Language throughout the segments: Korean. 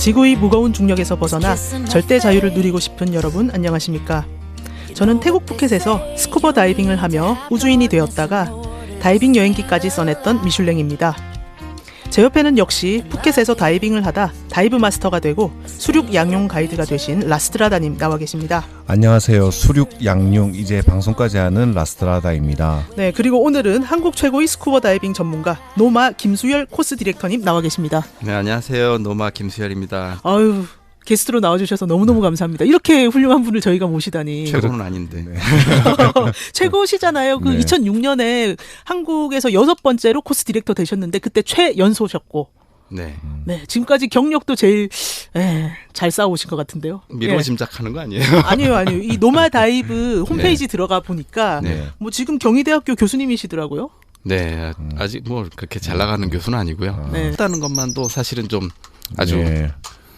지구의 무거운 중력에서 벗어나 절대 자유를 누리고 싶은 여러분 안녕하십니까? 저는 태국 푸켓에서 스쿠버 다이빙을 하며 우주인이 되었다가 다이빙 여행기까지 써냈던 미슐랭입니다. 제 옆에는 역시 푸켓에서 다이빙을 하다 다이브 마스터가 되고 수륙 양용 가이드가 되신 라스트라다님 나와 계십니다. 안녕하세요. 수륙 양용 이제 방송까지 하는 라스트라다입니다. 네, 그리고 오늘은 한국 최고의 스쿠버 다이빙 전문가 노마 김수열 코스 디렉터님 나와 계십니다. 네, 안녕하세요. 노마 김수열입니다. 아유, 게스트로 나와주셔서 너무너무 감사합니다. 이렇게 훌륭한 분을 저희가 모시다니. 최고는 아닌데. 네. 최고시잖아요. 그 네. 2006년에 한국에서 6번째로 코스 디렉터 되셨는데 그때 최연소셨고. 네. 네, 지금까지 경력도 제일 잘 쌓아오신 것 같은데요. 미루어 예. 짐작하는 거 아니에요? 아니에요. 이 노마 다이브 홈페이지 들어가 보니까 네. 뭐 지금 경희대학교 교수님이시더라고요. 네, 아직 뭐 그렇게 잘 나가는 교수는 아니고요. 네. 했다는 것만도 사실은 좀 아주 네.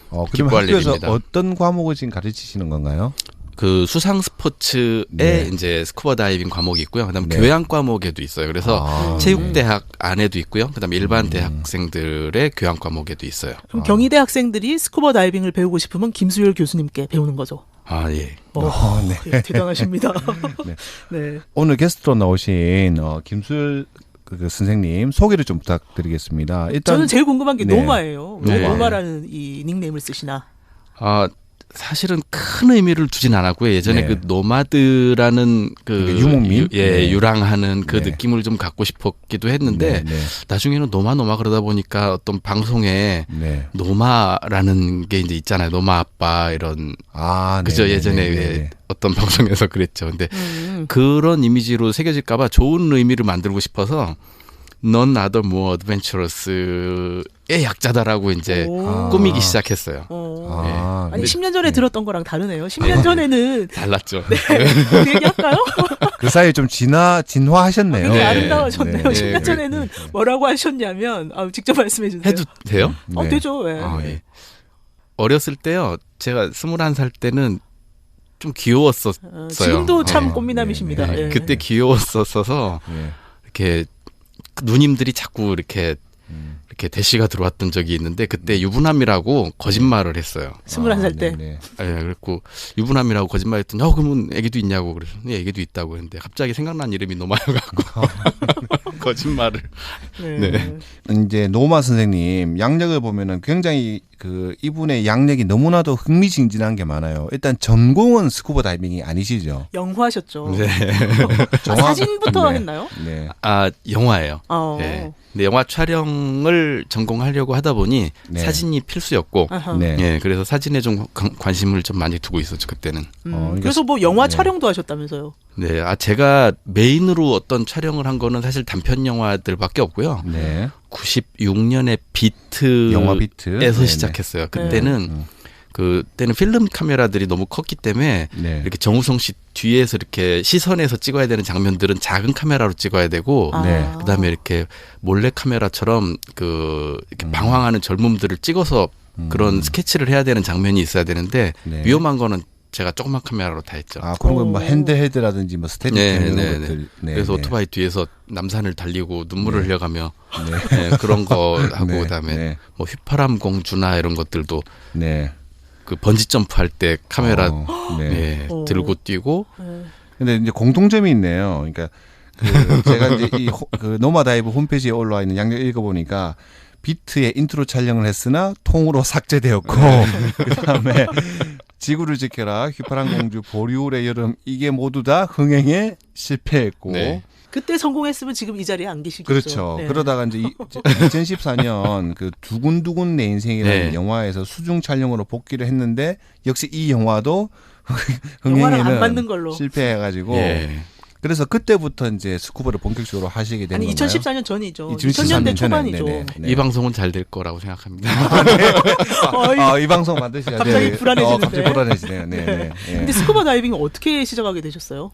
그럼 기뻐할 학교에서 일입니다. 어떤 과목을 지금 가르치시는 건가요? 그 수상 스포츠에 네. 이제 스쿠버 다이빙 과목이 있고요. 그다음에 네. 교양 과목에도 있어요. 그래서 체육대학 안에도 있고요. 그다음에 일반 음. 대학생들의 교양 과목에도 있어요. 그럼 경희대 학생들이 스쿠버 다이빙을 배우고 싶으면 김수열 교수님께 배우는 거죠. 아, 예. 네. 예, 대단하십니다. 네. 네. 오늘 게스트로 나오신 김술 그 선생님 소개를 좀 부탁드리겠습니다. 일단 저는 제일 궁금한 게 네. 노마예요. 왜 네. 노마라는 이 닉네임을 쓰시나? 아, 사실은 큰 의미를 두진 않았고요. 예전에 네. 그 노마드라는 그러니까 유목민? 네. 유랑하는 그 네. 느낌을 좀 갖고 싶었기도 했는데 네. 나중에는 노마 그러다 보니까 어떤 방송에 네. 노마라는 게 이제 있잖아요. 노마 아빠 이런 그죠? 네. 예전에 네. 왜 어떤 방송에서 그랬죠. 근데 음. 그런 이미지로 새겨질까봐 좋은 의미를 만들고 싶어서 None Other More Adventurous의 약자다라고 이제 오. 꾸미기 시작했어요. 아니 네. 10년 전에 들었던 거랑 다르네요. 10년 전에는 달랐죠. 그 얘기할까요? 그 사이에 좀 진화하셨네요. 굉장히 네. 아름다워졌네요. 네. 10년 전에는 뭐라고 하셨냐면 직접 말씀해 주세요. 해도 돼요? 네. 되죠. 예. 아, 예. 어렸을 때요. 제가 21살 때는 좀 귀여웠었어요. 지금도 참 네. 꽃미남이십니다. 네. 예. 그때 귀여웠어서 네. 이렇게 누님들이 자꾸 이렇게 대시가 들어왔던 적이 있는데 그때 유부남이라고 거짓말을 했어요. 21살 때. 네. 예, 그랬고 유부남이라고 거짓말했더니 그러면 애기도 있냐고 그래서 네, 애기도 있다고 했는데 갑자기 생각난 이름이 노마여갖고 거짓말을. 네. 이제 노마 선생님 양력을 보면은 굉장히 그 이분의 양력이 너무나도 흥미진진한 게 많아요. 일단 전공은 스쿠버 다이빙이 아니시죠? 영화하셨죠. 네. 사진부터 네. 했나요? 네. 아, 영화예요. 어. 네. 근데 영화 촬영을 전공하려고 하다 보니 네. 사진이 필수였고 아하. 네. 예, 그래서 사진에 좀 관심을 좀 많이 두고 있었죠, 그때는. 그러니까 그래서 뭐 영화 네. 촬영도 하셨다면서요? 네, 제가 메인으로 어떤 촬영을 한 거는 사실 단편 영화들밖에 없고요. 네. 96년에 비트에서 영화 비트. 시작했어요. 그때는 그때는 필름 카메라들이 너무 컸기 때문에 네. 이렇게 정우성 씨 뒤에서 이렇게 시선에서 찍어야 되는 장면들은 작은 카메라로 찍어야 되고 네. 그다음에 이렇게 몰래 카메라처럼 이렇게 방황하는 젊음들을 찍어서 그런 스케치를 해야 되는 장면이 있어야 되는데 네. 위험한 거는 제가 조그만 카메라로 다 했죠. 그런 건 뭐 핸드헤드라든지 뭐 스테디캠 이런 것들. 네. 그래서 네. 오토바이 뒤에서 남산을 달리고 눈물을 흘려가며 네, 그런 거 하고 네. 그다음에 네. 뭐 휘파람 공주나 이런 것들도 네. 그 번지 점프할 때 카메라 네. 네, 들고 뛰고 근데 이제 공통점이 있네요. 그러니까 제가 이제 그 노마 다이브 홈페이지에 올라와 있는 양력 읽어보니까 비트의 인트로 촬영을 했으나 통으로 삭제되었고 그다음에 지구를 지켜라, 휘파람 공주, 보리울의 여름 이게 모두 다 흥행에 실패했고. 네. 그때 성공했으면 지금 이 자리에 안 계시겠죠. 그렇죠. 네. 그러다가 이제 2014년 그 두근두근 내 인생이라는 네. 영화에서 수중 촬영으로 복귀를 했는데 역시 이 영화도 영화랑 안 흥행에는 맞는 걸로. 실패해가지고 예. 그래서 그때부터 이제 스쿠버를 본격적으로 하시게 된 아니 건가요? 2014년 전이죠. 2014년 2000년대 초반이죠. 전에, 네. 이 방송은 잘 될 거라고 생각합니다. 이 방송 만드셔야 갑자기 돼. 불안해지는데. 갑자기 불안해지네요. 네, 네. 근데 스쿠버 다이빙을 어떻게 시작하게 되셨어요?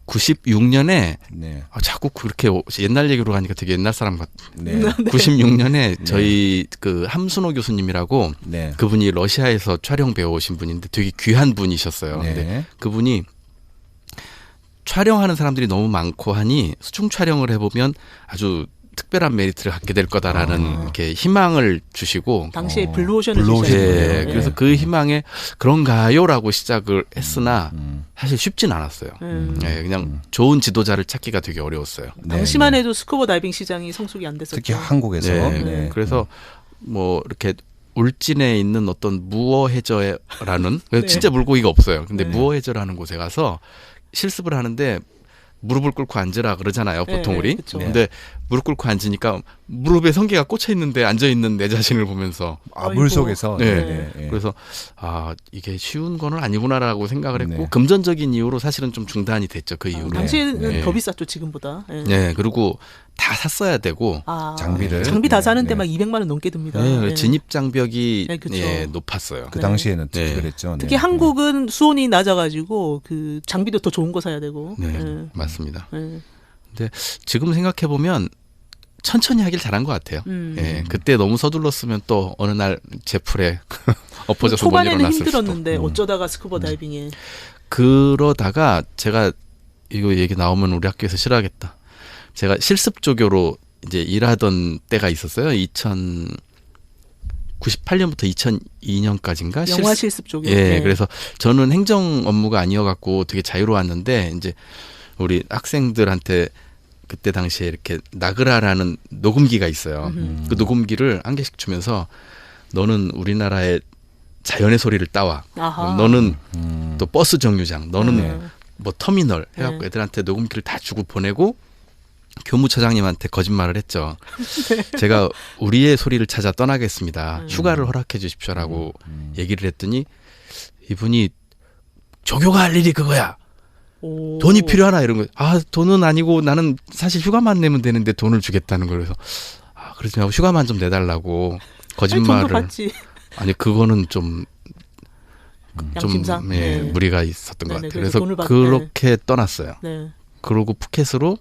96년에 네. 자꾸 그렇게 옛날 얘기로 가니까 되게 옛날 사람 같. 네. 96년에 저희 그 함순호 교수님이라고 네. 그분이 러시아에서 촬영 배워오신 분인데 되게 귀한 분이셨어요. 네. 근데 그분이 촬영하는 사람들이 너무 많고 하니 수중 촬영을 해보면 아주 특별한 메리트를 갖게 될 거다라는 이렇게 희망을 주시고 당시에 블루오션을 블루오션. 주셨어요. 예, 그래서 그 희망에 그런가요라고 시작을 했으나 사실 쉽진 않았어요. 예, 그냥 좋은 지도자를 찾기가 되게 어려웠어요. 네, 당시만 네. 해도 스쿠버 다이빙 시장이 성숙이 안 됐었죠. 특히 한국에서. 네, 네. 그래서 뭐 이렇게 울진에 있는 어떤 무어해저라는 네. 진짜 물고기가 없어요. 근데 네. 무어해저라는 곳에 가서 실습을 하는데 무릎을 꿇고 앉으라 그러잖아요. 보통 네, 우리. 그쵸. 근데 무릎 꿇고 앉으니까 무릎에 성게가 꽂혀 있는데 앉아 있는 내 자신을 보면서 아, 물 속에서. 네. 네. 그래서 아 이게 쉬운 거는 아니구나라고 생각을 했고 네. 금전적인 이유로 사실은 좀 중단이 됐죠. 그 이후로. 당시에는 네. 더 비쌌죠 지금보다. 예. 네, 그리고 다 샀어야 되고 아, 장비를. 장비 다 사는데 네. 막 200만 원 넘게 듭니다. 네, 예. 진입 장벽이 네, 그쵸. 예, 높았어요. 그 네. 당시에는 특히 네. 그랬죠. 특히 네. 한국은 수온이 낮아가지고 그 장비도 더 좋은 거 사야 되고. 네, 예. 맞습니다. 예. 지금 생각해 보면 천천히 하길 잘한 것 같아요. 예, 그때 너무 서둘렀으면 또 어느 날 제풀에 엎어져서 못 초반에는 일어났을 힘들었는데 수도. 어쩌다가 스쿠버 다이빙에. 그러다가 제가 이거 얘기 나오면 우리 학교에서 싫어하겠다. 제가 실습 조교로 이제 일하던 때가 있었어요. 2098년부터 2002년까지인가? 영화 실습 쪽에. 예, 네. 그래서 저는 행정 업무가 아니어갖고 되게 자유로웠는데 이제 우리 학생들한테 그때 당시에 이렇게 나그라라는 녹음기가 있어요. 그 녹음기를 한 개씩 주면서 너는 우리나라의 자연의 소리를 따와. 아하. 너는 또 버스 정류장, 너는 네. 뭐 터미널 해갖고 네. 애들한테 녹음기를 다 주고 보내고 교무처장님한테 거짓말을 했죠. 제가 우리의 소리를 찾아 떠나겠습니다. 휴가를 허락해 주십시오라고 얘기를 했더니 이분이 조교가 할 일이 그거야. 오. 돈이 필요하나 이런 거. 아 돈은 아니고 나는 사실 휴가만 내면 되는데 돈을 주겠다는 거예요. 그래서 아 그러지 말고 휴가만 좀 내달라고 아니, 거짓말을. 돈도 받지. 아니 그거는 좀 양심상. 예, 네. 무리가 있었던 것 네네, 같아요. 그래서 그래서 돈을 그렇게 떠났어요. 네. 그러고 푸켓으로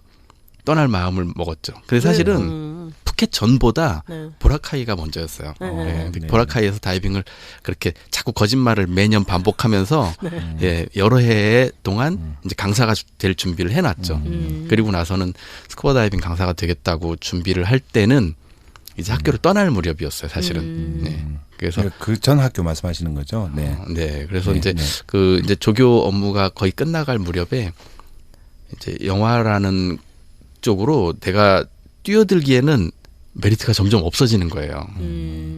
떠날 마음을 먹었죠. 근데 사실은 푸켓 전보다 네. 보라카이가 먼저였어요. 네. 예, 근데 네. 보라카이에서 다이빙을 그렇게 자꾸 거짓말을 매년 반복하면서 네. 예, 여러 해 동안 이제 강사가 될 준비를 해놨죠. 그리고 나서는 스쿠버 다이빙 강사가 되겠다고 준비를 할 때는 이제 학교를 떠날 무렵이었어요. 사실은. 네. 그래서 그 전 학교 말씀하시는 거죠. 네. 네, 그래서 네, 이제 네. 그 이제 조교 업무가 거의 끝나갈 무렵에 이제 영화라는 쪽으로 내가 뛰어들기에는 메리트가 점점 없어지는 거예요.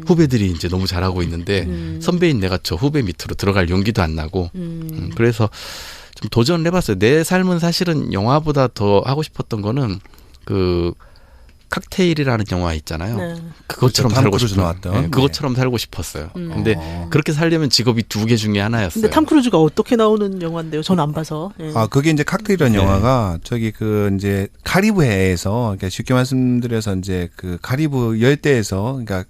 후배들이 이제 너무 잘하고 있는데 선배인 내가 저 후배 밑으로 들어갈 용기도 안 나고 그래서 좀 도전을 해봤어요. 내 삶은 사실은 영화보다 더 하고 싶었던 거는 그 칵테일이라는 영화 있잖아요. 네. 그것처럼 그렇죠. 탐 살고 크루즈 싶어요. 나왔던. 네, 그것처럼 살고 싶었어요. 근데 어. 그렇게 살려면 직업이 두 개 중에 하나였어요. 근데 탐 크루즈가 어떻게 나오는 영화인데요? 전 안 봐서. 예. 아, 그게 이제 칵테일이라는 네. 영화가 저기 그 이제 카리브해에서 그러니까 쉽게 말씀드려서 이제 그 카리브 열대에서 그러니까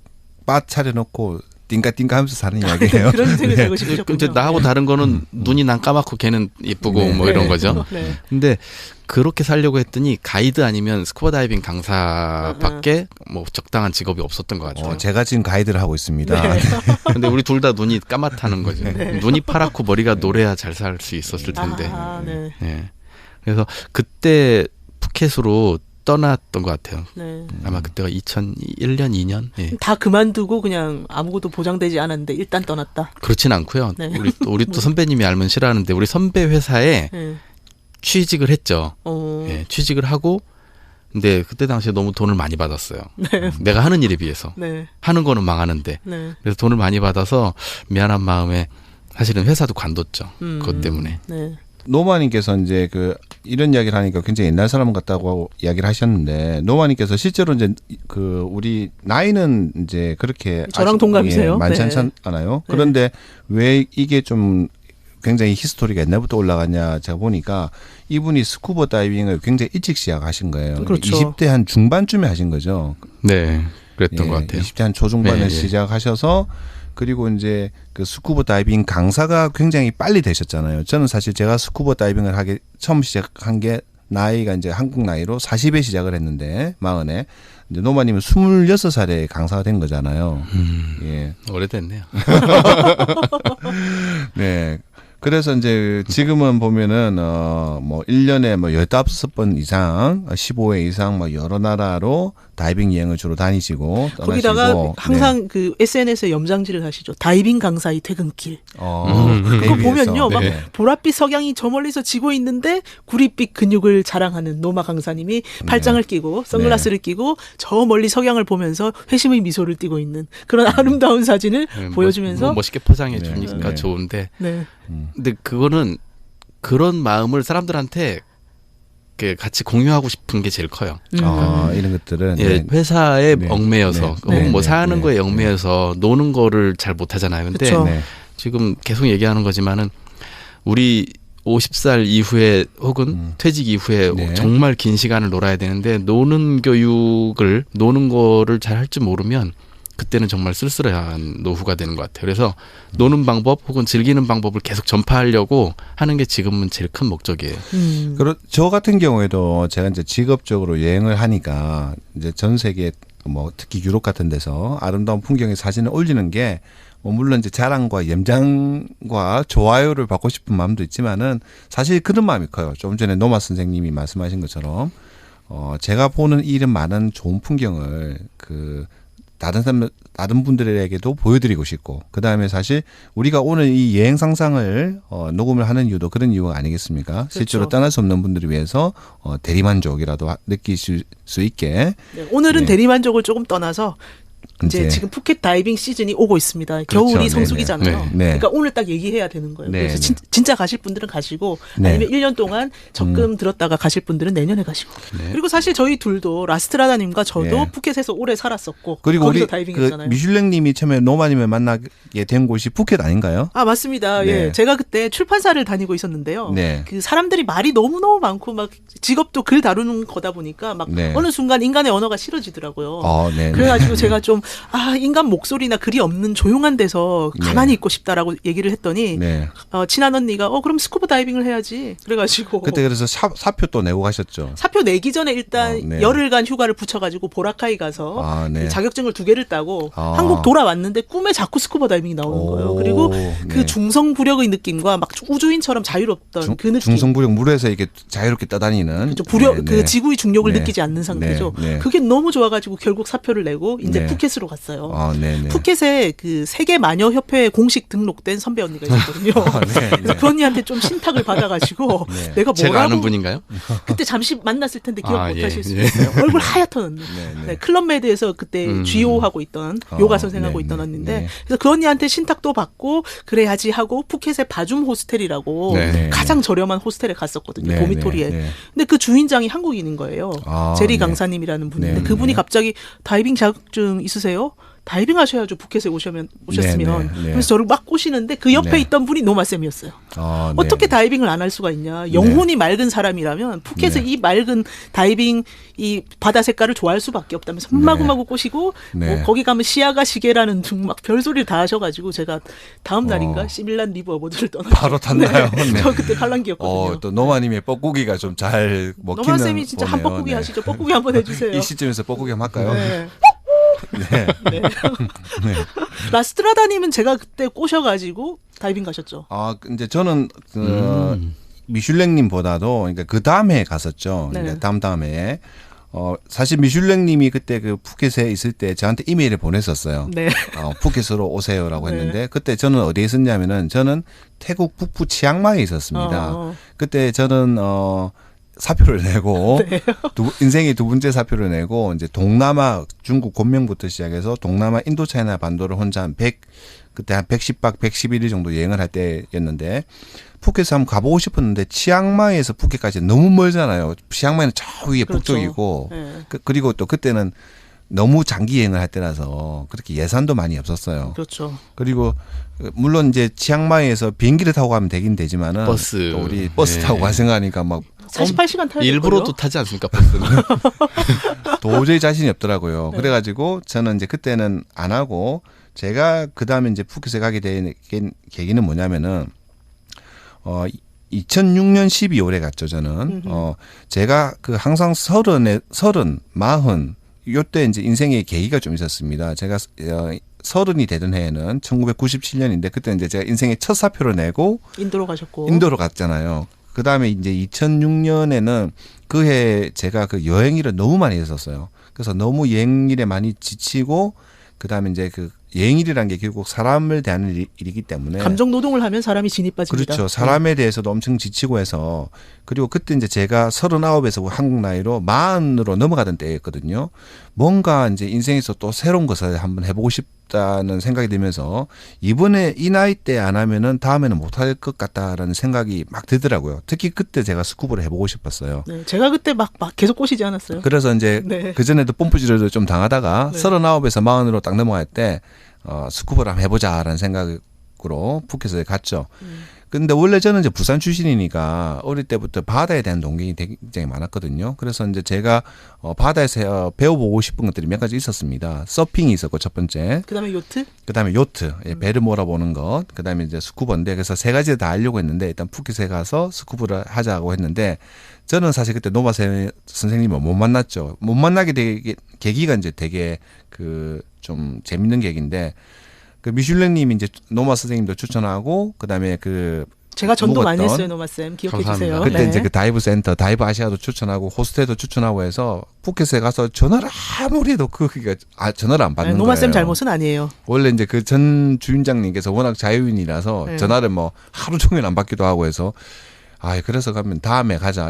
바 차려놓고 띵까띵까 하면서 사는 이야기예요. 그런 인생을 살고 그 싶으셨군요. 이제 나하고 다른 거는 눈이 난 까맣고 걔는 예쁘고 네. 뭐 이런 네. 거죠. 네. 근데 그렇게 살려고 했더니 가이드 아니면 스쿠버 다이빙 강사밖에 뭐 적당한 직업이 없었던 것 같아요. 제가 지금 가이드를 하고 있습니다. 근데 우리 둘 다 눈이 까맣다는 거죠. 눈이 파랗고 머리가 노래야 잘 살 수 있었을 텐데. 아, 네. 예. 그래서 그때 푸켓으로 떠났던 것 같아요. 네. 아마 그때가 2001년, 2년. 예. 다 그만두고 그냥 아무것도 보장되지 않았는데 일단 떠났다. 그렇진 않고요. 네. 우리 또 선배님이 알면 싫어하는데 우리 선배 회사에 네. 취직을 했죠. 어. 예, 취직을 하고 근데 그때 당시에 너무 돈을 많이 받았어요. 내가 하는 일에 비해서. 네. 하는 거는 망하는데. 네. 그래서 돈을 많이 받아서 미안한 마음에 사실은 회사도 관뒀죠. 그것 때문에. 네. 노마님께서 이제 그 이런 이야기를 하니까 굉장히 옛날 사람 같다고 이야기를 하셨는데 노마님께서 실제로 이제 그 우리 나이는 이제 그렇게 저랑 동갑이세요? 많지 네. 않지 않아요? 그런데 왜 이게 좀 굉장히 히스토리가 옛날부터 올라갔냐 제가 보니까 이분이 스쿠버 다이빙을 굉장히 일찍 시작하신 거예요. 그렇죠. 20대 한 중반쯤에 하신 거죠. 네. 그랬던 것 같아요. 20대 한 초중반에 예, 예. 시작하셔서 그리고 이제 그 스쿠버 다이빙 강사가 굉장히 빨리 되셨잖아요. 저는 사실 제가 스쿠버 다이빙을 하게 처음 시작한 게 나이가 이제 한국 나이로 40에 시작을 했는데 40에 이제 노마님은 26살에 강사가 된 거잖아요. 예. 오래됐네요. 네. 그래서 이제 지금은 보면은 뭐 1년에 뭐 15번 이상, 15회 이상 뭐 여러 나라로 다이빙 여행을 주로 다니시고 거기다가 떠나시고. 항상 네. 그 SNS에 염장질을 하시죠. 다이빙 강사의 퇴근길. 그거 데뷔해서. 보면요, 막 네. 보랏빛 석양이 저 멀리서 지고 있는데 구릿빛 근육을 자랑하는 노마 강사님이 팔짱을 끼고 선글라스를 끼고 저 멀리 석양을 보면서 회심의 미소를 띠고 있는 그런 아름다운 사진을 보여주면서 멋있게 포장해 주니까 네. 좋은데 네. 근데 그거는 그런 마음을 사람들한테 같이 공유하고 싶은 게 제일 커요. 이런 것들은 예, 네. 회사에 네. 얽매여서 네. 혹은 네. 뭐 네. 사는 네. 거에 네. 얽매여서 노는 거를 잘 못하잖아요. 근데 그쵸. 네. 지금 계속 얘기하는 거지만은 우리 50살 이후에 혹은 퇴직 이후에 네. 정말 긴 시간을 놀아야 되는데 노는 거를 잘 할 줄 모르면 그때는 정말 쓸쓸한 노후가 되는 것 같아요. 그래서 노는 방법 혹은 즐기는 방법을 계속 전파하려고 하는 게 지금은 제일 큰 목적이에요. 저 같은 경우에도 제가 이제 직업적으로 여행을 하니까 이제 전 세계 뭐 특히 유럽 같은 데서 아름다운 풍경의 사진을 올리는 게 뭐 물론 이제 자랑과 염장과 좋아요를 받고 싶은 마음도 있지만은 사실 그런 마음이 커요. 조금 전에 노마 선생님이 말씀하신 것처럼 제가 보는 이런 많은 좋은 풍경을 다른 분들에게도 보여드리고 싶고, 그 다음에 사실 우리가 오늘 이 여행 상상을 녹음을 하는 이유도 그런 이유가 아니겠습니까? 실제로 떠날 수 없는 분들을 위해서 대리만족이라도 느끼실 수 있게. 네, 오늘은 네. 대리만족을 조금 떠나서 이제 이제 지금 푸켓 다이빙 시즌이 오고 있습니다. 그렇죠. 겨울이 네네. 성수기잖아요. 네. 네. 그러니까 오늘 딱 얘기해야 되는 거예요. 네, 그래서 네. 진짜 가실 분들은 가시고 네. 아니면 1년 동안 적금 들었다가 가실 분들은 내년에 가시고. 네. 그리고 사실 저희 둘도 라스트라다님과 저도 네. 푸켓에서 오래 살았었고 그리고 거기서 우리 다이빙했잖아요. 미슐랭님이 처음에 노마님을 만나게 된 곳이 푸켓 아닌가요? 아 맞습니다. 네. 예, 제가 그때 출판사를 다니고 있었는데요. 네. 그 사람들이 말이 너무 많고 막 직업도 글 다루는 거다 보니까 막 네. 어느 순간 인간의 언어가 싫어지더라고요. 네. 그래가지고 제가 좀 인간 목소리나 글이 없는 조용한 데서 가만히 네. 있고 싶다라고 얘기를 했더니 네. 친한 언니가 그럼 스쿠버 다이빙을 해야지. 그래가지고 그때 그래서 사표 또 내고 가셨죠. 사표 내기 전에 일단 네. 열흘간 휴가를 붙여가지고 보라카이 가서 네. 그 자격증을 2개를 따고 아. 한국 돌아왔는데 꿈에 자꾸 스쿠버 다이빙이 나오는 거예요. 그리고 그 네. 중성부력의 느낌과 막 우주인처럼 자유롭던 그 느낌. 중성부력 물에서 이렇게 자유롭게 떠다니는. 그렇죠. 부력 네, 그 네. 지구의 중력을 네. 느끼지 않는 상태죠. 네, 네. 그게 너무 좋아가지고 결국 사표를 내고 이제 네. 푸켓으로 갔어요. 네네. 푸켓에 그 세계 마녀 협회에 공식 등록된 선배 언니가 있었거든요. 네, 그래서 네. 그 언니한테 좀 신탁을 받아가지고 네. 내가 제가 아는 뭐라고 분인가요? 그때 잠시 만났을 텐데 기억 아, 못하실 예, 수 예. 있어요. 얼굴 하얗던 언니. 네, 네. 네, 클럽메드에서 그때 GO 하고 있던 요가 선생하고 네, 있던 네, 언니인데 네. 그래서 그 언니한테 신탁도 받고 그래야지 하고 푸켓의 바줌 호스텔이라고 네, 네. 가장 저렴한 호스텔에 갔었거든요. 네, 도미토리에. 네, 네. 근데 그 주인장이 한국인인 거예요. 제리 네. 강사님이라는 분인데 네, 그분이 네. 갑자기 다이빙 자격증 있으세요? 다이빙 하셔야죠. 푸켓에 오셨으면. 네, 네. 그래서 저를 막 꼬시는데 그 옆에 네. 있던 분이 노마쌤이었어요. 네. 어떻게 다이빙을 안 할 수가 있냐. 영혼이 맑은 사람이라면 푸켓의 네. 이 맑은 다이빙 이 바다 색깔을 좋아할 수밖에 없다면서 마구마구 꼬시고 네. 뭐 거기 가면 시야가 시계라는 등 막 별소리를 다 하셔가지고 제가 다음 날인가 시밀란 리브 어워드를 떠났어요. 바로 탔나요? 네. 저 그때 팔랑기였거든요. 또 노마님의 뻐꾸기가 좀 잘 먹히는. 노마쌤이 진짜 한 보네요. 뻐꾸기 네. 하시죠. 뻐꾸기 한번 해주세요. 이 시점에서 뻐꾸기 한번 할까요? 네. 네. 네. 라스트라다님은 제가 그때 꼬셔가지고 다이빙 가셨죠. 이제 저는 미슐랭님보다도 그러니까 그 다음에 갔었죠. 네. 그러니까 다음에 사실 미슐랭님이 그때 그 푸켓에 있을 때 저한테 이메일을 보냈었어요. 네. 푸켓으로 오세요라고 네. 했는데 그때 저는 어디에 있었냐면은 저는 태국 북부 치앙마이에 있었습니다. 그때 저는 사표를 내고 네. 인생의 두 번째 사표를 내고 이제 동남아 중국 곤명부터 시작해서 동남아 인도차이나 반도를 혼자 그때 한 110박 111일 정도 여행을 할 때였는데 푸켓에 한번 가보고 싶었는데 치앙마이에서 푸켓까지 너무 멀잖아요. 치앙마이는 저 위에 그렇죠. 북쪽이고 네. 그리고 또 그때는 너무 장기 여행을 할 때라서 그렇게 예산도 많이 없었어요. 그렇죠. 그리고 물론 이제 치앙마이에서 비행기를 타고 가면 되긴 되지만은 버스. 또 우리 버스 네. 타고 갈 생각하니까 막 48시간 타야 일부러도 될걸요? 타지 않습니까? 버스는. 도저히 자신이 없더라고요. 네. 그래가지고 저는 이제 그때는 안 하고 제가 그 다음에 이제 푸켓에 가게 된 계기는 뭐냐면은 2006년 12월에 갔죠 저는. 제가 그 항상 30, 40 요때 이제 인생의 계기가 좀 있었습니다. 제가 서른이 되던 해에는 1997년인데 그때 이제 제가 인생의 첫 사표를 내고 인도로 가셨고. 인도로 갔잖아요. 그 다음에 이제 2006년에는 그 해 제가 그 여행일을 너무 많이 했었어요. 그래서 너무 여행일에 많이 지치고 그 다음에 이제 그 여행일이라는 게 결국 사람을 대하는 일이기 때문에 감정 노동을 하면 사람이 진이 빠집니다. 그렇죠. 사람에 대해서도 엄청 지치고 해서 그리고 그때 이제 제가 39에서 한국 나이로 40으로 넘어가던 때였거든요. 뭔가 이제 인생에서 또 새로운 것을 한번 해보고 싶다는 생각이 들면서 이번에 이 나이 때 안 하면은 다음에는 못할 것 같다라는 생각이 막 들더라고요. 특히 그때 제가 스쿠버를 해보고 싶었어요. 네, 제가 그때 막 계속 꼬시지 않았어요. 그래서 이제 네. 그전에도 뽐뿌질을 좀 당하다가 네. 39에서 40으로 딱 넘어갈 때 스쿠버를 한번 해보자라는 생각으로 푸켓에 갔죠. 근데 원래 저는 이제 부산 출신이니까 어릴 때부터 바다에 대한 동경이 굉장히 많았거든요. 그래서 이제 제가 바다에서 배워보고 싶은 것들이 몇 가지 있었습니다. 서핑이 있었고 첫 번째. 그다음에 요트? 그다음에 요트, 배를 몰아보는 것. 그다음에 이제 스쿠버인데 그래서 세 가지 다 하려고 했는데 일단 푸켓에 가서 스쿠버를 하자고 했는데 저는 사실 그때 노마 선생님을 못 만났죠. 못 만나게 되게 계기가 이제 되게 그 좀 재밌는 계기인데 그 미슐랭님이 이제 노마 선생님도 추천하고 그다음에 그 제가 전도 많이 묵었던 했어요, 노마쌤. 기억해 감사합니다. 주세요. 그때 네. 이제 그 다이브 센터, 다이브 아시아도 추천하고 호스텔도 추천하고 해서 푸켓에 가서 전화를 아무리 해도 그게 전화를 안 받는 네, 거예요. 노마쌤 잘못은 아니에요. 원래 이제 그 전 주임장님께서 워낙 자유인이라서 네. 전화를 뭐 하루 종일 안 받기도 하고 해서 그래서 가면 다음에 가자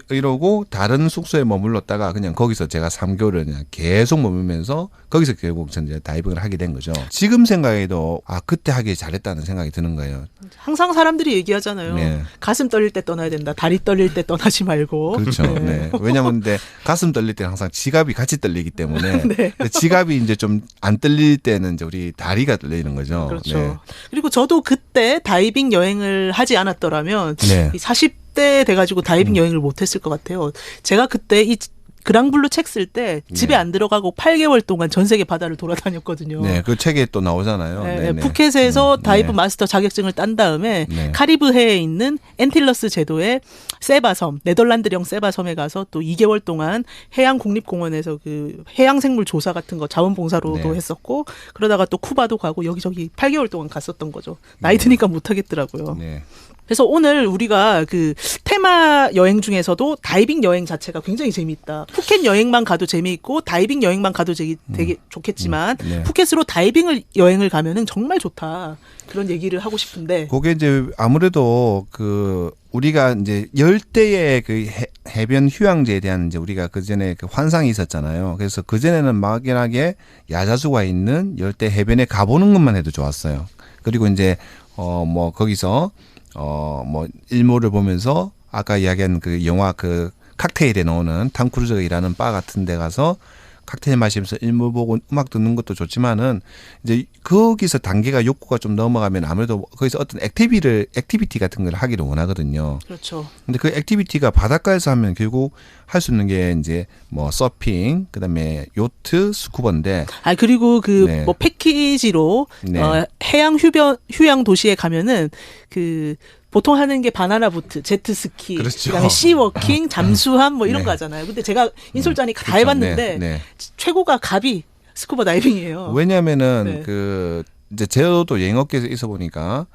이러고 다른 숙소에 머물렀다가 그냥 거기서 제가 3개월을 그냥 계속 머물면서 거기서 결국 전 이제 다이빙을 하게 된 거죠. 지금 생각해도 그때 하길 잘했다는 생각이 드는 거예요. 항상 사람들이 얘기하잖아요. 네. 가슴 떨릴 때 떠나야 된다. 다리 떨릴 때 떠나지 말고. 그렇죠. 네. 왜냐하면 근데 가슴 떨릴 때는 항상 지갑이 같이 떨리기 때문에 네. 근데 지갑이 이제 좀 안 떨릴 때는 이제 우리 다리가 떨리는 거죠. 그렇죠. 네. 그리고 저도 그때 다이빙 여행을 하지 않았더라면 네. 이 40대 돼가지고 다이빙 여행을 못했을 것 같아요. 제가 그때 이 그랑블루 책 쓸 때 집에 네. 안 들어가고 8개월 동안 전 세계 바다를 돌아다녔거든요. 네, 그 책에 또 나오잖아요. 네, 네, 네. 푸켓에서 다이브 네. 마스터 자격증을 딴 다음에 네. 카리브해에 있는 엔틸러스 제도의 세바섬, 네덜란드령 세바섬에 가서 또 2개월 동안 해양국립공원에서 그 해양생물 조사 같은 거 자원봉사로도 네. 했었고 그러다가 또 쿠바도 가고 여기저기 8개월 동안 갔었던 거죠. 나이 드니까 못하겠더라고요. 네. 그래서 오늘 우리가 그 테마 여행 중에서도 다이빙 여행 자체가 굉장히 재미있다. 푸켓 여행만 가도 재미있고 다이빙 여행만 가도 되게 좋겠지만 네. 푸켓으로 다이빙을 여행을 가면은 정말 좋다. 그런 얘기를 하고 싶은데 그게 이제 아무래도 그 우리가 이제 열대의 그 해변 휴양지에 대한 이제 우리가 그 전에 그 환상이 있었잖아요. 그래서 그 전에는 막연하게 야자수가 있는 열대 해변에 가보는 것만 해도 좋았어요. 그리고 이제 뭐 거기서 뭐 일몰을 보면서 아까 이야기한 그 영화 그 칵테일에 나오는 탐 크루즈가 일하는 바 같은 데 가서 칵테일 마시면서 일몰 보고 음악 듣는 것도 좋지만은 이제 거기서 단계가 욕구가 좀 넘어가면 아무래도 거기서 어떤 액티비티 같은 걸 하기를 원하거든요. 그렇죠. 근데 그 액티비티가 바닷가에서 하면 결국 할 수 있는 게 이제 뭐 서핑, 그다음에 요트, 스쿠버인데 그리고 그 네. 뭐 패키지로 네. 해양 휴양 도시에 가면은 그 보통 하는 게 바나나 보트, 제트스키, 그렇죠. 그다음에 시워킹, 잠수함 뭐 이런 네. 거 하잖아요. 근데 제가 인솔자니 다 그렇죠. 해봤는데 네, 네. 최고가 갑이 스쿠버 다이빙이에요. 왜냐면은 네. 그 이제 저도 여행업계에서 있어 보니까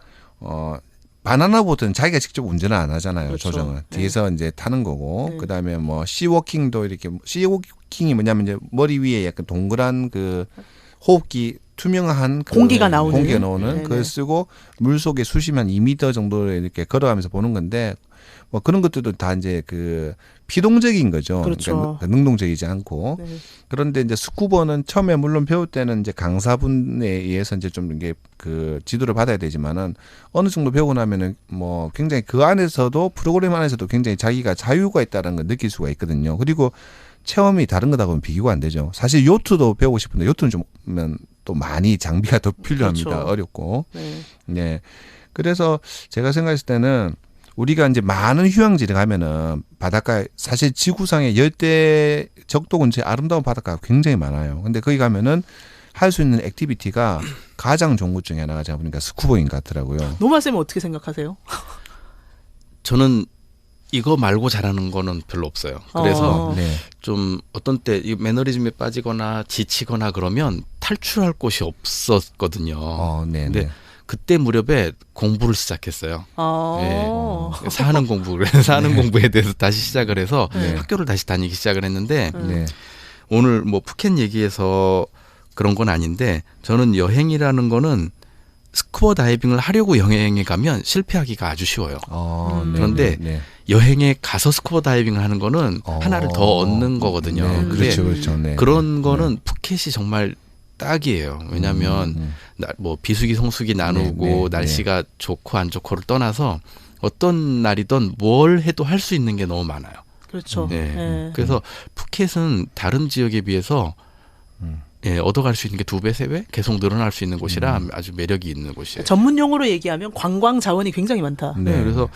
바나나 보트는 자기가 직접 운전을 안 하잖아요. 그렇죠. 조정을 네. 뒤에서 이제 타는 거고 네. 그다음에 뭐 시워킹도 이렇게 시워킹이 뭐냐면 이제 머리 위에 약간 동그란 그 호흡기 투명한 그 공기가 나오는. 공기가 나오는 네네. 그걸 쓰고 물 속에 수심 한 2m 정도를 이렇게 걸어가면서 보는 건데 뭐 그런 것들도 다 이제 그 피동적인 거죠. 그렇죠. 그러니까 능동적이지 않고. 네. 그런데 이제 스쿠버는 처음에 물론 배울 때는 이제 강사분에 의해서 이제 좀 이게 그 지도를 받아야 되지만은 어느 정도 배우고 나면은 뭐 굉장히 그 안에서도 프로그램 안에서도 굉장히 자기가 자유가 있다는 걸 느낄 수가 있거든요. 그리고 체험이 다른 거다 보면 비교가 안 되죠. 사실 요트도 배우고 싶은데 요트는 좀 또 많이 장비가 더 필요합니다. 그렇죠. 어렵고. 네. 네. 그래서 제가 생각했을 때는 우리가 이제 많은 휴양지를 가면은 바닷가에 사실 지구상의 열대 적도 근처에 아름다운 바닷가가 굉장히 많아요. 근데 거기 가면은 할 수 있는 액티비티가 가장 좋은 것 중에 하나가 제가 보니까 스쿠버인 것 같더라고요. 노마쌤은 어떻게 생각하세요? 저는 이거 말고 잘하는 거는 별로 없어요. 그래서 어. 네. 좀 어떤 때 이 매너리즘에 빠지거나 지치거나 그러면 탈출할 곳이 없었거든요. 네. 근데 그때 무렵에 공부를 시작했어요. 사는 공부를 사는 공부에 대해서 다시 시작을 해서 네. 학교를 다시 다니기 시작을 했는데 네. 오늘 뭐 푸켓 얘기해서 그런 건 아닌데 저는 여행이라는 거는 스쿠버 다이빙을 하려고 여행에 가면 실패하기가 아주 쉬워요. 그런데 여행에 가서 스쿠버 다이빙을 하는 거는 하나를 더 얻는 거거든요. 네, 근데 그렇죠. 네. 그런 거는 푸켓이 정말 딱이에요. 왜냐하면 뭐 비수기 성수기 나누고 날씨가 좋고 안 좋고를 떠나서 어떤 날이든 뭘 해도 할 수 있는 게 너무 많아요. 그렇죠. 그래서 푸켓은 다른 지역에 비해서 얻어갈 수 있는 게 2배, 3배 계속 늘어날 수 있는 곳이라 아주 매력이 있는 곳이에요. 전문 용어로 얘기하면 관광 자원이 굉장히 많다. 네, 그래서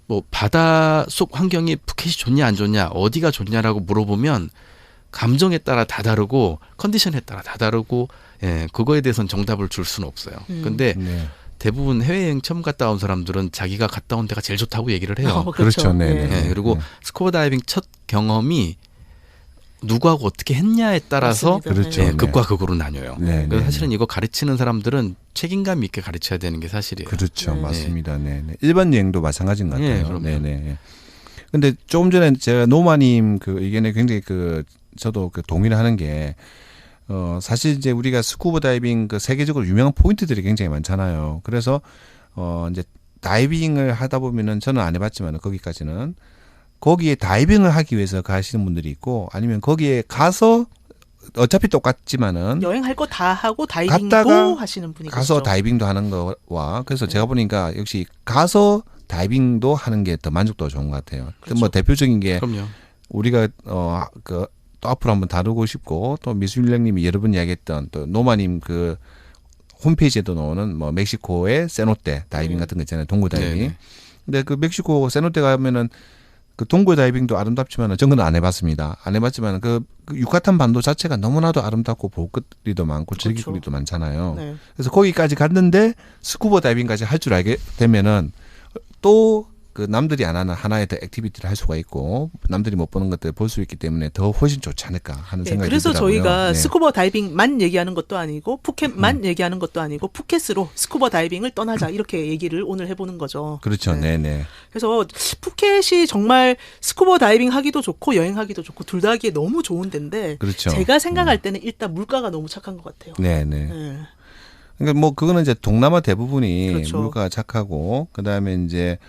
뭐 바다 속 환경이 푸켓이 좋냐 안 좋냐, 어디가 좋냐라고 물어보면 감정에 따라 다 다르고 컨디션에 따라 다 다르고 그거에 대해서는 정답을 줄 수는 없어요. 근데 대부분 해외여행 처음 갔다 온 사람들은 자기가 갔다 온 데가 제일 좋다고 얘기를 해요. 그렇죠. 네. 그리고 스쿠버 다이빙 첫 경험이 누구하고 어떻게 했냐에 따라서 그렇죠. 극과 극으로 나뉘어요. 네. 그래서 사실은 이거 가르치는 사람들은 책임감 있게 가르쳐야 되는 게 사실이에요. 그렇죠. 맞습니다. 네. 일반 여행도 마찬가지인 것 같아요. 네. 근데 조금 전에 제가 노마님 그 의견에 굉장히 저도 동의를 하는 게 사실 이제 우리가 스쿠버 다이빙 세계적으로 유명한 포인트들이 굉장히 많잖아요. 그래서 이제 다이빙을 하다 보면은 저는 안 해봤지만 거기까지는 거기에 다이빙을 하기 위해서 가시는 분들이 있고 아니면 거기에 가서 어차피 똑같지만은 여행할 거 다 하고 다이빙도 갔다가 하시는 분이 가서 계시죠. 다이빙도 하는 거와 그래서 제가 보니까 역시 가서 다이빙도 하는 게 더 만족도가 좋은 것 같아요. 그렇죠. 뭐 대표적인 게 그럼요. 우리가 또 앞으로 한번 다루고 싶고 또 미술령님이 여러 번 이야기했던 또 노마님 홈페이지에도 나오는 뭐 멕시코의 세노테 다이빙 같은 거 있잖아요. 동굴 다이빙. 네네. 근데 그 멕시코 세노테 가면은 그 동굴 다이빙도 아름답지만은 저는 안 해봤습니다. 안 해봤지만 그 유카탄 반도 자체가 너무나도 아름답고 볼 것들도 많고 즐길 그렇죠. 거리도 많잖아요. 네. 그래서 거기까지 갔는데 스쿠버 다이빙까지 할 줄 알게 되면은 또 그 남들이 안 하는 하나의 더 액티비티를 할 수가 있고 남들이 못 보는 것들을 볼 수 있기 때문에 더 훨씬 좋지 않을까 하는 생각이 그래서 들더라고요. 저희가 네. 스쿠버 다이빙만 얘기하는 것도 아니고 푸켓만 얘기하는 것도 아니고 푸켓으로 스쿠버 다이빙을 떠나자 이렇게 얘기를 오늘 해보는 거죠. 그렇죠. 네. 네네. 그래서 푸켓이 정말 스쿠버 다이빙 하기도 좋고 여행하기도 좋고 둘 다 하기에 너무 좋은 데인데 그렇죠. 제가 생각할 때는 일단 물가가 너무 착한 것 같아요. 네네. 네. 그러니까 뭐 그거는 이제 동남아 대부분이 그렇죠. 물가가 착하고 그다음에 이제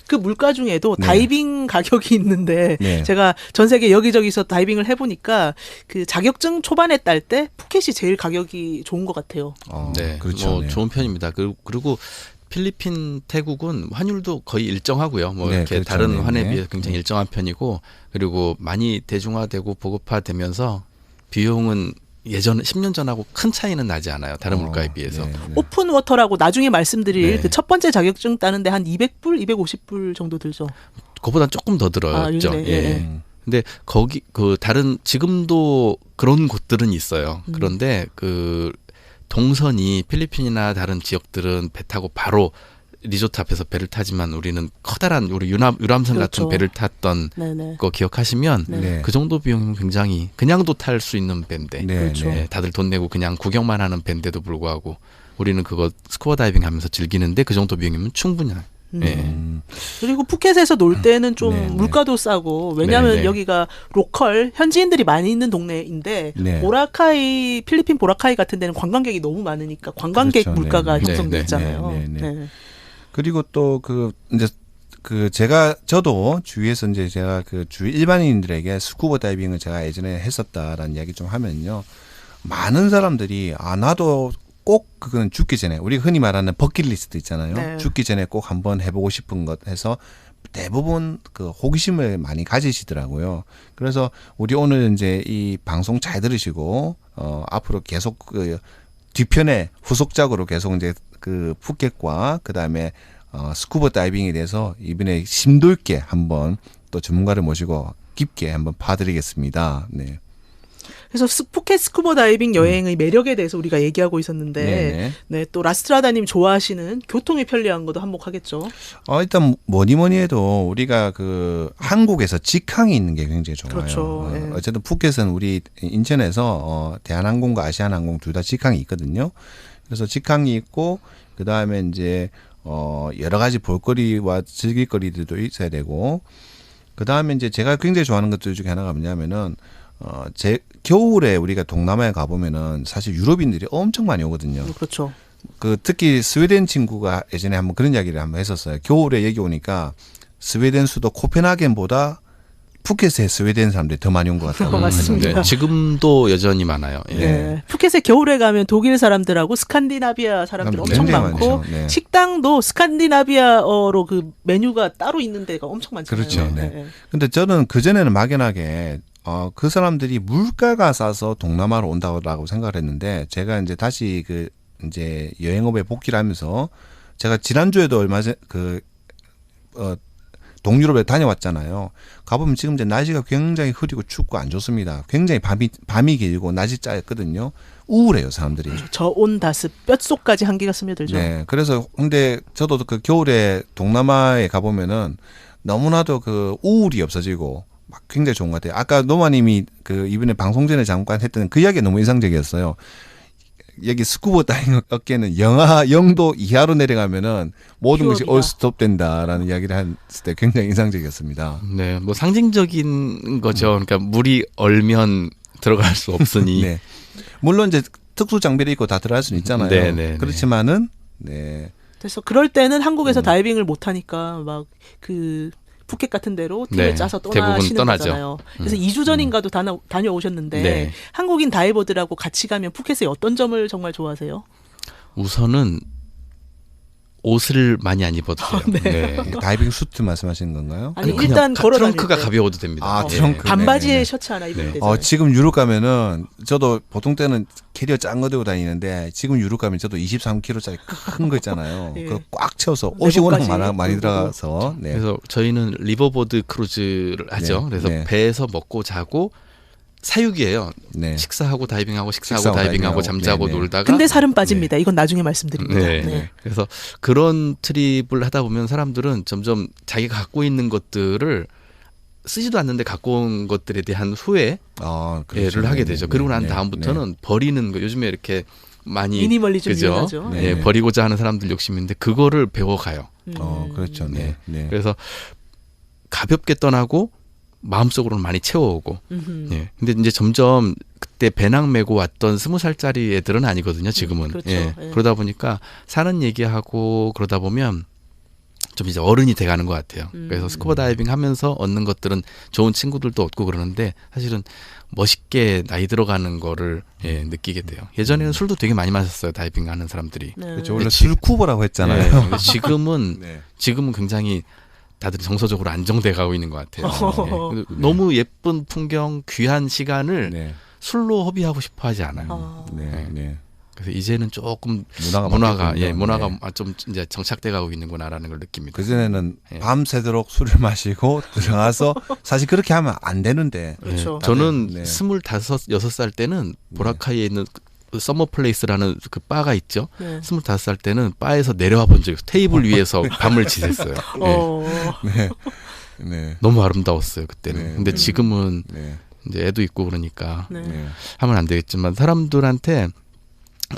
그 물가 중에도 네. 다이빙 가격이 있는데 네. 제가 전 세계 여기저기서 다이빙을 해보니까 그 자격증 초반에 딸 때 푸켓이 제일 가격이 좋은 것 같아요. 네, 그렇죠. 뭐 네. 좋은 편입니다. 그리고 필리핀, 태국은 환율도 거의 일정하고요. 뭐 네, 이렇게 그렇죠. 다른 네, 환에 네. 비해 굉장히 일정한 편이고 그리고 많이 대중화되고 보급화되면서 비용은 예전 10년 전하고 큰 차이는 나지 않아요. 다른 물가에 비해서. 네, 네. 오픈 워터라고 나중에 말씀드릴 네. 그 첫 번째 자격증 따는데 한 200불, 250불 정도 들죠. 그거보단 조금 더 들었죠. 요즘에, 예. 예. 근데 거기 다른 지금도 그런 곳들은 있어요. 그런데 그 동선이 필리핀이나 다른 지역들은 배 타고 바로 리조트 앞에서 배를 타지만 우리는 커다란 우리 유람선 그렇죠. 같은 배를 탔던 네네. 거 기억하시면 네. 그 정도 비용이면 굉장히 그냥도 탈 수 있는 배인데 네, 그렇죠. 네. 다들 돈 내고 그냥 구경만 하는 배인데도 불구하고 우리는 그거 스쿠버 다이빙 하면서 즐기는데 그 정도 비용이면 충분히 예. 그리고 푸켓에서 놀 때는 좀 네, 네. 물가도 싸고 왜냐하면 네, 네. 여기가 로컬 현지인들이 많이 있는 동네인데 네. 보라카이 필리핀 보라카이 같은 데는 관광객이 너무 많으니까 관광객 그렇죠. 물가가 네, 네. 형성돼 네, 있잖아요. 네, 네, 네. 그리고 또 이제 저도 주위에서 이제 제가 주위 일반인들에게 스쿠버 다이빙을 제가 예전에 했었다라는 이야기 좀 하면요. 많은 사람들이 나도 꼭 그거는 죽기 전에 우리가 흔히 말하는 버킷리스트 있잖아요. 네. 죽기 전에 꼭 한번 해보고 싶은 것 해서 대부분 호기심을 많이 가지시더라고요. 그래서 우리 오늘 이제 이 방송 잘 들으시고 앞으로 계속 뒤편에 후속작으로 계속 이제 푸켓과 그다음에 스쿠버 다이빙에 대해서 이번에 심도 있게 한번 또 전문가를 모시고 깊게 한번 봐드리겠습니다. 네. 그래서 푸켓 스쿠버 다이빙 여행의 매력에 대해서 우리가 얘기하고 있었는데, 네네. 네, 또 라스트라다님 좋아하시는 교통이 편리한 것도 한몫하겠죠. 일단 뭐니 해도 우리가 그 한국에서 직항이 있는 게 굉장히 좋아요. 그렇죠. 예. 어쨌든 푸켓은 우리 인천에서 대한항공과 아시아나항공 둘 다 직항이 있거든요. 그래서 직항이 있고 그 다음에 이제 여러 가지 볼거리와 즐길거리들도 있어야 되고 그 다음에 이제 제가 굉장히 좋아하는 것들 중에 하나가 뭐냐면은 겨울에 우리가 동남아에 가보면은 사실 유럽인들이 엄청 많이 오거든요. 그렇죠. 그 특히 스웨덴 친구가 예전에 한번 그런 이야기를 한번 했었어요. 겨울에 여기 오니까 스웨덴 수도 코펜하겐보다 푸켓에 스웨덴 사람들이 더 많이 온 것 같다고. 맞습니다. 네, 지금도 여전히 많아요. 예. 네. 푸켓에 겨울에 가면 독일 사람들하고 스칸디나비아 사람들 엄청 굉장히 많고 많죠. 네. 식당도 스칸디나비아어로 그 메뉴가 따로 있는 데가 엄청 많잖아요. 그렇죠. 네. 근데 저는 그전에는 막연하게 그 사람들이 물가가 싸서 동남아로 온다고 생각을 했는데 제가 이제 다시 이제 여행업에 복귀를 하면서 제가 지난주에도 얼마 전에 동유럽에 다녀왔잖아요. 가보면 지금 이제 날씨가 굉장히 흐리고 춥고 안 좋습니다. 굉장히 밤이 길고 낮이 짧거든요. 우울해요, 사람들이. 저온 다습 뼛속까지 한기가 스며들죠. 네. 그래서 근데 저도 그 겨울에 동남아에 가보면은 너무나도 그 우울이 없어지고 막 굉장히 좋은 것 같아요. 아까 노마님이 이번에 방송 전에 잠깐 했던 그 이야기가 너무 인상적이었어요. 여기 스쿠버 다이빙 어깨는 영하 0도 이하로 내려가면은 모든 것이 휴업이다. 올 스톱 된다라는 이야기를 했을 때 굉장히 인상적이었습니다. 네, 뭐 상징적인 거죠. 그러니까 물이 얼면 들어갈 수 없으니. 네. 물론 이제 특수 장비를 입고 다 들어갈 수는 있잖아요. 네, 네, 그렇지만은 네. 그래서 그럴 때는 한국에서 다이빙을 못 하니까 막 푸켓 같은 데로 팀을 네, 짜서 대부분 떠나시는 떠나죠. 거잖아요. 그래서 2주 전인가도 다녀오셨는데 네. 한국인 다이버들하고 같이 가면 푸켓의 어떤 점을 정말 좋아하세요? 우선은 옷을 많이 안 입어도 돼요. 네. 다이빙 수트 말씀하시는 건가요? 아니 그냥 일단 걸어 다닐 트렁크가 때 가벼워도 됩니다. 아, 예. 트렁크. 반바지에 네네네. 셔츠 하나 입으면 네. 되잖아요. 지금 유럽 가면은 저도 보통 때는 캐리어 짠 거 들고 다니는데 지금 유럽 가면 저도 23kg짜리 큰 거 있잖아요. 예. 그거 꽉 채워서 옷이 워낙 내복까지 많이 입고. 들어가서 네. 그래서 저희는 리버보드 크루즈를 하죠. 네, 그래서 네. 배에서 먹고 자고 사육이에요. 네. 식사하고 다이빙하고 식사하고 식사하고 다이빙하고 다이빙하고. 잠자고 네, 네. 놀다가 근데 살은 빠집니다. 이건 나중에 말씀드립니다. 네. 네. 그래서 그런 트립을 하다 보면 사람들은 점점 자기가 갖고 있는 것들을 쓰지도 않는데 갖고 온 것들에 대한 후회를 그렇죠. 하게 네, 되죠. 네, 그리고 난 네, 다음부터는 버리는 거 요즘에 이렇게 많이 미니멀리즘 그죠? 유행하죠. 네. 예, 버리고자 하는 사람들 욕심인데 그거를 배워가요. 그렇죠. 네. 네. 그래서 가볍게 떠나고 마음속으로는 많이 채워오고. 예. 근데 이제 점점 그때 배낭 메고 왔던 20살짜리 애들은 아니거든요. 지금은. 그렇죠. 예. 예. 그러다 보니까 사는 얘기하고 그러다 보면 좀 이제 어른이 돼가는 것 같아요. 그래서 스쿠버 다이빙 하면서 얻는 것들은 좋은 친구들도 얻고 그러는데 사실은 멋있게 나이 들어가는 거를 느끼게 돼요. 예전에는 술도 되게 많이 마셨어요. 다이빙 하는 사람들이. 네. 그렇죠. 원래 술쿠버라고 했잖아요. 예. 근데 지금은 네. 굉장히 다들 정서적으로 안정돼 가고 있는 것 같아요. 어. 예. 너무 예쁜 풍경, 귀한 시간을 네. 술로 허비하고 싶어 하지 않아요. 아. 네. 네. 그래서 이제는 조금 문화가 문화가 네. 좀 이제 정착돼 가고 있는구나라는 걸 느낍니다. 그전에는 예. 밤새도록 술을 마시고 들어가서 사실 그렇게 하면 안 되는데 그렇죠. 예. 저는 네. 25, 6살 때는 보라카이에 있는 서머 플레이스라는 그 바가 있죠. 네. 25살 때는 바에서 내려와 본 적이 없어요. 테이블 위에서 밤을 지냈어요. 예. 네. 네. 너무 아름다웠어요 그때는. 네. 근데 지금은 네. 이제 애도 있고 그러니까 네. 네. 하면 안 되겠지만 사람들한테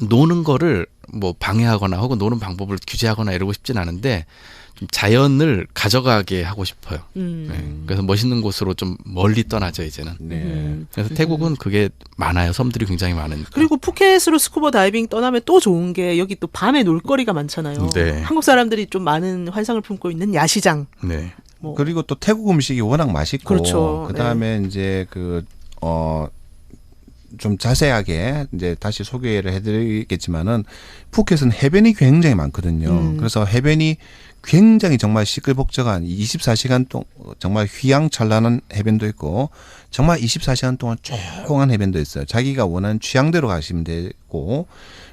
노는 거를 뭐 방해하거나 혹은 노는 방법을 규제하거나 이러고 싶진 않은데 좀 자연을 가져가게 하고 싶어요. 네. 그래서 멋있는 곳으로 좀 멀리 떠나죠 이제는. 네. 그래서 태국은 그게 많아요. 섬들이 굉장히 많으니까. 그리고 푸켓으로 스쿠버 다이빙 떠나면 또 좋은 게 여기 또 밤에 놀거리가 많잖아요. 네. 한국 사람들이 좀 많은 환상을 품고 있는 야시장. 네. 뭐. 그리고 또 태국 음식이 워낙 맛있고 그렇죠. 그다음에 이제 좀 자세하게 이제 다시 소개를 해드리겠지만은 푸켓은 해변이 굉장히 많거든요. 그래서 해변이 굉장히 정말 시끌벅적한 24시간 동안 정말 휘황찬란한 해변도 있고 정말 24시간 동안 조용한 해변도 있어요. 자기가 원하는 취향대로 가시면 되고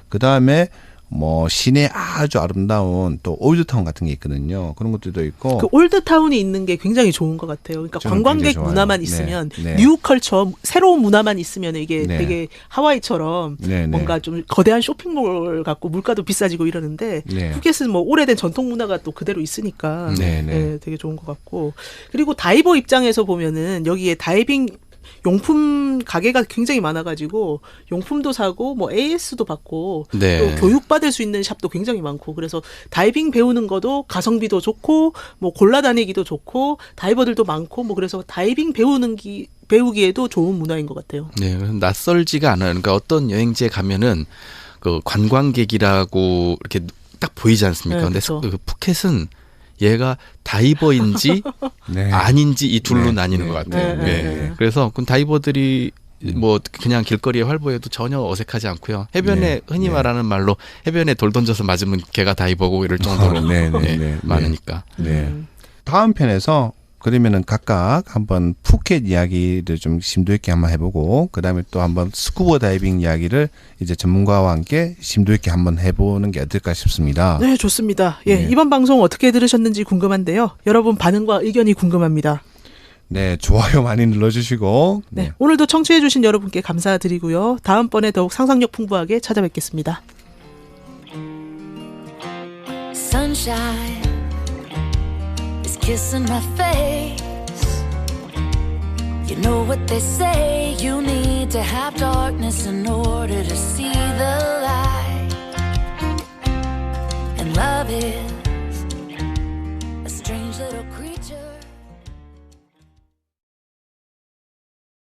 그 다음에 뭐 시내 아주 아름다운 또 올드타운 같은 게 있거든요. 그런 것들도 있고. 그 올드타운이 있는 게 굉장히 좋은 것 같아요. 그러니까 저는 관광객 굉장히 좋아요. 문화만 네, 있으면 네. 뉴 컬처, 새로운 문화만 있으면 이게 네. 되게 하와이처럼 네, 네. 뭔가 좀 거대한 쇼핑몰 같고 물가도 비싸지고 이러는데 네. 푸켓은 뭐 오래된 전통 문화가 또 그대로 있으니까 네, 네. 되게 좋은 것 같고 그리고 다이버 입장에서 보면은 여기에 다이빙 용품 가게가 굉장히 많아가지고 용품도 사고 뭐 AS도 받고 네. 또 교육받을 수 있는 샵도 굉장히 많고 그래서 다이빙 배우는 것도 가성비도 좋고 뭐 골라다니기도 좋고 다이버들도 많고 뭐 그래서 다이빙 배우기에도 좋은 문화인 것 같아요. 네, 낯설지가 않아요. 그러니까 어떤 여행지에 가면은 그 관광객이라고 이렇게 딱 보이지 않습니까? 네, 근데 그쵸. 그 푸켓은 얘가 다이버인지 네. 아닌지 이 둘로 네, 나뉘는 네, 것 같아요. 네, 네. 네, 네. 그래서 그 다이버들이 뭐 그냥 길거리에 활보해도 전혀 어색하지 않고요. 해변에 네, 흔히 네. 말하는 말로 해변에 돌 던져서 맞으면 걔가 다이버고 이럴 정도로 네, 네, 네, 네, 많으니까. 네. 다음 편에서 그러면은 각각 한번 푸켓 이야기를 좀 심도 있게 한번 해보고 그다음에 또 한번 스쿠버 다이빙 이야기를 이제 전문가와 함께 심도 있게 한번 해보는 게 어떨까 싶습니다. 네, 좋습니다. 예, 네. 이번 방송 어떻게 들으셨는지 궁금한데요. 여러분 반응과 의견이 궁금합니다. 네, 좋아요 많이 눌러주시고 네, 오늘도 청취해주신 여러분께 감사드리고요. 다음번에 더욱 상상력 풍부하게 찾아뵙겠습니다. Sunshine is kissing my face. You know what they say, you need to have darkness in order to see the light. And love is a strange little creature.